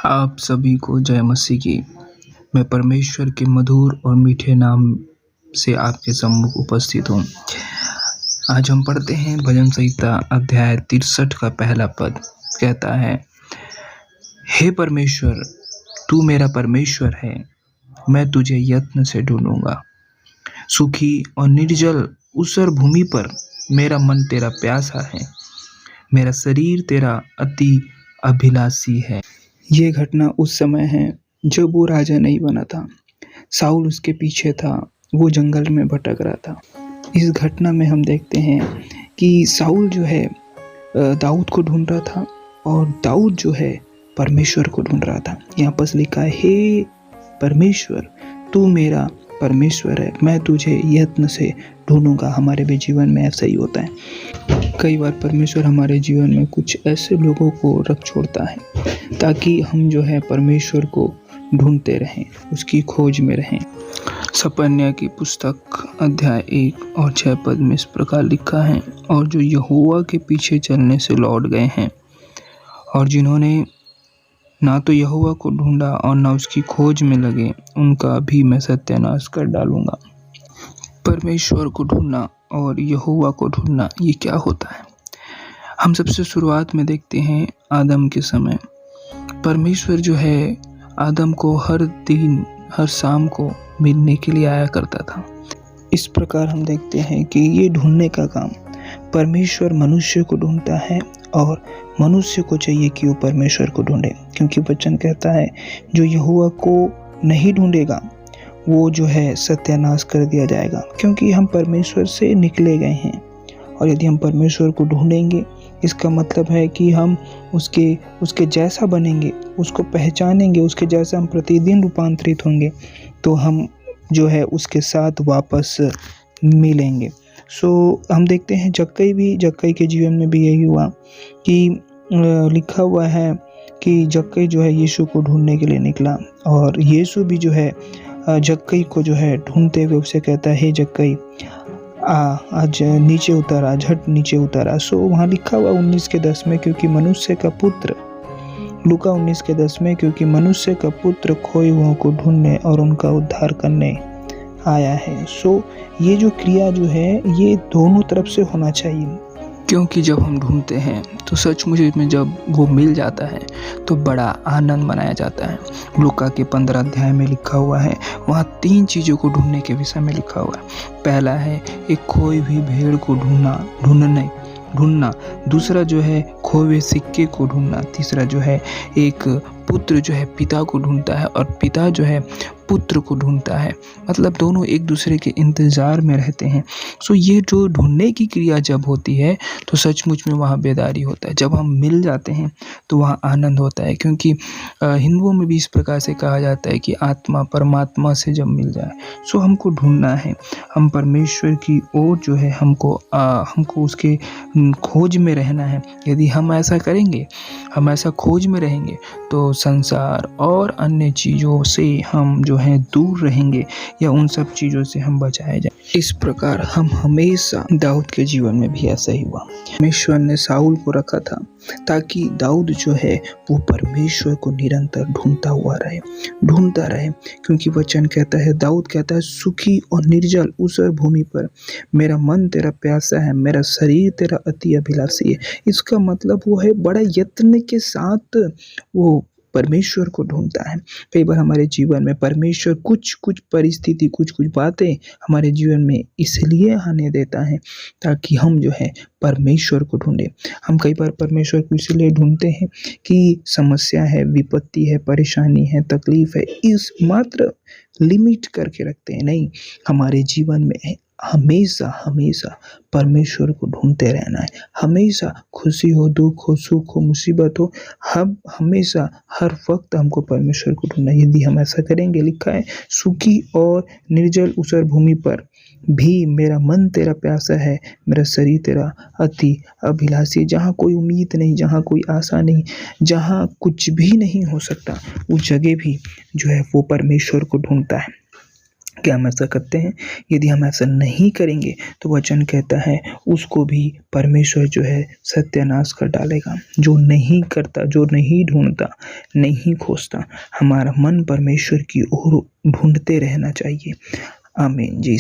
आप सभी को जय मसीह की। मैं परमेश्वर के मधुर और मीठे नाम से आपके सम्मुख उपस्थित हूँ। आज हम पढ़ते हैं भजन संहिता अध्याय 63 का पहला पद। कहता है, हे परमेश्वर, तू मेरा परमेश्वर है, मैं तुझे यत्न से ढूंढूंगा। सूखी और निर्जल ऊसर भूमि पर मेरा मन तेरा प्यासा है, मेरा शरीर तेरा अति अभिलाषी है। ये घटना उस समय है जब वो राजा नहीं बना था। साउल उसके पीछे था, वो जंगल में भटक रहा था। इस घटना में हम देखते हैं कि साउल जो है दाऊद को ढूंढ रहा था और दाऊद जो है परमेश्वर को ढूंढ रहा था। यहाँ पर लिखा है, हे परमेश्वर, तू मेरा परमेश्वर है, मैं तुझे यत्न से ढूंढूंगा। हमारे भी जीवन में ऐसा ही होता है। कई बार परमेश्वर हमारे जीवन में कुछ ऐसे लोगों को रख छोड़ता है ताकि हम जो है परमेश्वर को ढूंढते रहें, उसकी खोज में रहें। सपन्या की पुस्तक अध्याय 1 और 6 पद में इस प्रकार लिखा है, और जो यहोवा के पीछे चलने से लौट गए हैं और जिन्होंने ना तो यहोवा को ढूंढा और ना उसकी खोज में लगे, उनका भी मैं सत्यानाश कर डालूंगा। परमेश्वर को ढूंढना और यहोवा को ढूंढना, ये क्या होता है? हम सबसे शुरुआत में देखते हैं आदम के समय। परमेश्वर जो है आदम को हर दिन हर शाम को मिलने के लिए आया करता था। इस प्रकार हम देखते हैं कि ये ढूंढने का काम परमेश्वर मनुष्य को ढूंढता है और मनुष्य को चाहिए कि वो परमेश्वर को ढूंढे, क्योंकि वचन कहता है जो यहोवा को नहीं ढूंढेगा वो जो है सत्यानाश कर दिया जाएगा। क्योंकि हम परमेश्वर से निकले गए हैं, और यदि हम परमेश्वर को ढूंढेंगे इसका मतलब है कि हम उसके जैसा बनेंगे, उसको पहचानेंगे, उसके जैसा हम प्रतिदिन रूपांतरित होंगे, तो हम जो है उसके साथ वापस मिलेंगे। हम देखते हैं जक्कई के जीवन में भी यही हुआ कि लिखा हुआ है कि जक्कई जो है यीशु को ढूंढने के लिए निकला, और यीशु भी जो है जक्कई को जो है ढूंढते हुए उससे कहता है, हे जक्कई, आज नीचे उतारा, झट नीचे उतारा। वहाँ लिखा हुआ 19:10 में, क्योंकि मनुष्य का पुत्र, लूका 19:10 में, क्योंकि मनुष्य का पुत्र खोए हुओं को ढूंढने और उनका उद्धार करने आया है। ये जो क्रिया जो है ये दोनों तरफ से होना चाहिए, क्योंकि जब हम ढूंढते हैं तो सचमुच में जब वो मिल जाता है तो बड़ा आनंद मनाया जाता है। लूका के 15 अध्याय में लिखा हुआ है, वहाँ 3 चीज़ों को ढूंढने के विषय में लिखा हुआ है। पहला है एक खोई हुई भेड़ को ढूंढना, दूसरा जो है खोए हुए सिक्के को ढूंढना, तीसरा जो है एक पुत्र जो है पिता को ढूंढता है और पिता जो है पुत्र को ढूंढता है। मतलब दोनों एक दूसरे के इंतजार में रहते हैं। ये जो ढूंढने की क्रिया जब होती है तो सचमुच में वहाँ बेदारी होता है। जब हम मिल जाते हैं तो वहाँ आनंद होता है, क्योंकि हिंदुओं में भी इस प्रकार से कहा जाता है कि आत्मा परमात्मा से जब मिल जाए, हमको ढूंढना है, हम परमेश्वर की ओर जो है हमको उसके खोज में रहना है। यदि हम ऐसा करेंगे, हम ऐसा खोज में रहेंगे, तो संसार और अन्य चीज़ों से हम जो है दूर रहेंगे, या उन सब चीज़ों से हम बचाए जाए। इस प्रकार हम हमेशा, दाऊद के जीवन में भी ऐसा ही हुआ। परमेश्वर ने साउल को रखा था ताकि दाऊद जो है वो परमेश्वर को निरंतर ढूंढता रहे, क्योंकि वचन कहता है, दाऊद कहता है, सूखी और निर्जल ऊसर भूमि पर मेरा मन तेरा प्यासा है, मेरा शरीर तेरा अति अभिलाषी है। इसका मतलब वो है बड़ा यत्न के साथ वो परमेश्वर को ढूंढता है। कई बार हमारे जीवन में परमेश्वर कुछ परिस्थिति, कुछ बातें हमारे जीवन में इसलिए आने देता है ताकि हम जो है परमेश्वर को ढूंढें। हम कई बार परमेश्वर को इसलिए ढूंढते हैं कि समस्या है, विपत्ति है, परेशानी है, तकलीफ है, इस मात्र लिमिट करके रखते हैं। नहीं, हमारे जीवन में हमेशा परमेश्वर को ढूंढते रहना है। हमेशा खुशी हो, दुख हो, सुख हो, मुसीबत हो, हम हमेशा हर वक्त हमको परमेश्वर को ढूंढना है। यदि हम ऐसा करेंगे, लिखा है, सूखी और निर्जल ऊसर भूमि पर भी मेरा मन तेरा प्यासा है, मेरा शरीर तेरा अति अभिलाषी। जहाँ कोई उम्मीद नहीं, जहाँ कोई आशा नहीं, जहाँ कुछ भी नहीं हो सकता, उस जगह भी जो है वो परमेश्वर को ढूंढता है। क्या हम ऐसा करते हैं? यदि हम ऐसा नहीं करेंगे तो वचन कहता है उसको भी परमेश्वर जो है सत्यानाश कर डालेगा। जो नहीं करता, जो नहीं ढूँढता, नहीं खोजता, हमारा मन परमेश्वर की ओर ढूँढते रहना चाहिए। आमीन। जी।